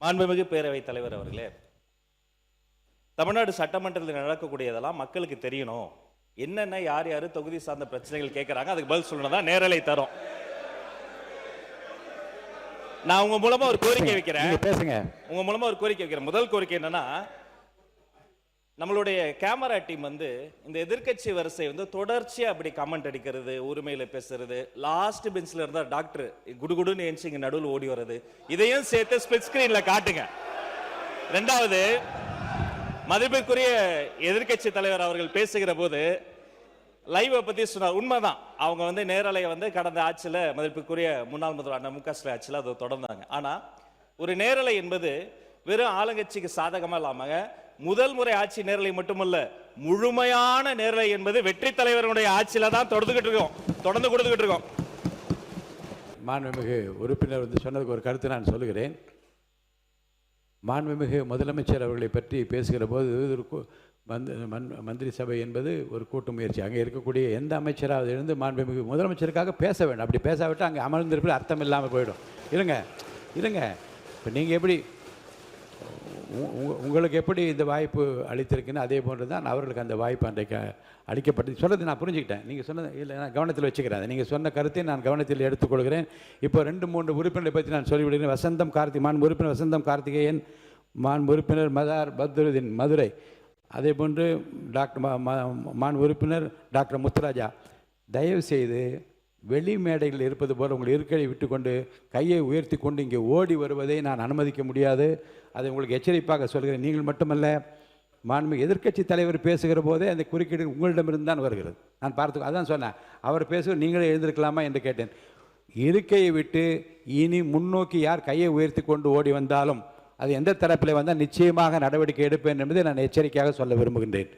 மாண்புமிகு பேரவைத் தலைவர் அவர்களே, தமிழ்நாடு சட்டமன்றத்தில் நடக்கக்கூடியதெல்லாம் மக்களுக்கு தெரியணும். என்னென்ன யார் யாரு தொகுதி சார்ந்த பிரச்சனைகள் கேட்கறாங்க, அதுக்கு பதில் சொல்லணும் தான் நேரலை தரும். நான் உங்க மூலமா ஒரு கோரிக்கை வைக்கிறேன். பேசுங்க. உங்க மூலமா ஒரு கோரிக்கை வைக்கிறேன். முதல் கோரிக்கை என்னன்னா, நம்மளுடைய கேமரா டீம் இந்த எதிர்க்கட்சி வரிசை தொடர்ச்சியா அப்படி கமெண்ட் அடிக்கிறது, உரிமையில பேசுறது, லாஸ்ட் பெஞ்ச்ல இருந்தா டாக்டர் குடுகுடுன்னு ஏஞ்சி இங்க நடுவில் ஓடி வர்றது, இதையும் சேர்த்து ஸ்பிளிட் ஸ்கிரீன்ல காட்டுங்க. இரண்டாவது, மதிப்பிற்குரிய எதிர்க்கட்சி தலைவர் அவர்கள் பேசுகிற போது லைவ் பத்தி சொன்னார். உண்மைதான், அவங்க நேரலையை கடந்த ஆட்சியில மதிப்பிற்குரிய முன்னாள் முதல்வர் அண்ணா மு க ஸ்டாலின் ஆட்சியில் அதை தொடர்ந்தாங்க. ஆனா ஒரு நேரலை என்பது வெறும் ஆளுங்கட்சிக்கு சாதகமா இல்லாம முதல் முறை ஆட்சி நேரலை மட்டுமல்ல, முழுமையான நேரலை என்பது வெற்றி தலைவருடைய ஆட்சியில தான் தொடர்ந்து கொடுத்துக்கிட்டு இருக்கோம். மாண்புமிகு உறுப்பினர் சொன்னதுக்கு ஒரு கருத்து நான் சொல்லுகிறேன். மாண்புமிகு முதலமைச்சர் அவர்களை பற்றி பேசுகிற போது மந்திரி சபை என்பது ஒரு கூட்டு முயற்சி. அங்கே இருக்கக்கூடிய எந்த அமைச்சராவது இருந்து மாண்புமிகு முதலமைச்சருக்காக பேச வேண்டும். அப்படி பேசாவிட்டால் அங்கே அமர்ந்திருப்பது அர்த்தம் இல்லாமல் போயிடும். இருங்க இப்போ நீங்கள் எப்படி உங்களுக்கு எப்படி இந்த வாய்ப்பு அளித்திருக்குன்னு அதே போன்று தான் அவர்களுக்கு அந்த வாய்ப்பு அன்றைக்கு அளிக்கப்பட்டது. சொல்கிறது நான் புரிஞ்சுக்கிட்டேன். நீங்கள் சொன்னது இல்லை, நான் கவனத்தில் வச்சுக்கிறேன். நீங்கள் சொன்ன கருத்தை நான் கவனத்தில் எடுத்துக்கொள்கிறேன். இப்போ 2-3 உறுப்பினரை பற்றி நான் சொல்லிவிடுகிறேன். மாண்பு உறுப்பினர் வசந்தம் கார்த்திகேயன், மாண்பு உறுப்பினர் மதார் பத்ருதீன் மதுரை, அதே போன்று மாண்பு உறுப்பினர் டாக்டர் முத்துராஜா, தயவு செய்து வெளி மேடைகளில் இருப்பது போல் உங்கள் இருக்கையை விட்டுக்கொண்டு கையை உயர்த்தி கொண்டு இங்கே ஓடி வருவதை நான் அனுமதிக்க முடியாது. அதை உங்களுக்கு எச்சரிப்பாக சொல்கிறேன். நீங்கள் மட்டுமல்ல, மாண்புமிகு எதிர்க்கட்சி தலைவர் பேசுகிற போதே அந்த குறுக்கீடு உங்களிடமிருந்து தான் வருகிறது. நான் அதான் சொன்னேன், அவர் பேசுகிற நீங்களே எழுந்திருக்கலாமா என்று கேட்டேன். இருக்கையை விட்டு இனி முன்னோக்கி யார் கையை உயர்த்தி கொண்டு ஓடி வந்தாலும் அது எந்த தரப்பில் வந்தால் நிச்சயமாக நடவடிக்கை எடுப்பேன் என்பதை நான் எச்சரிக்கையாக சொல்ல விரும்புகின்றேன்.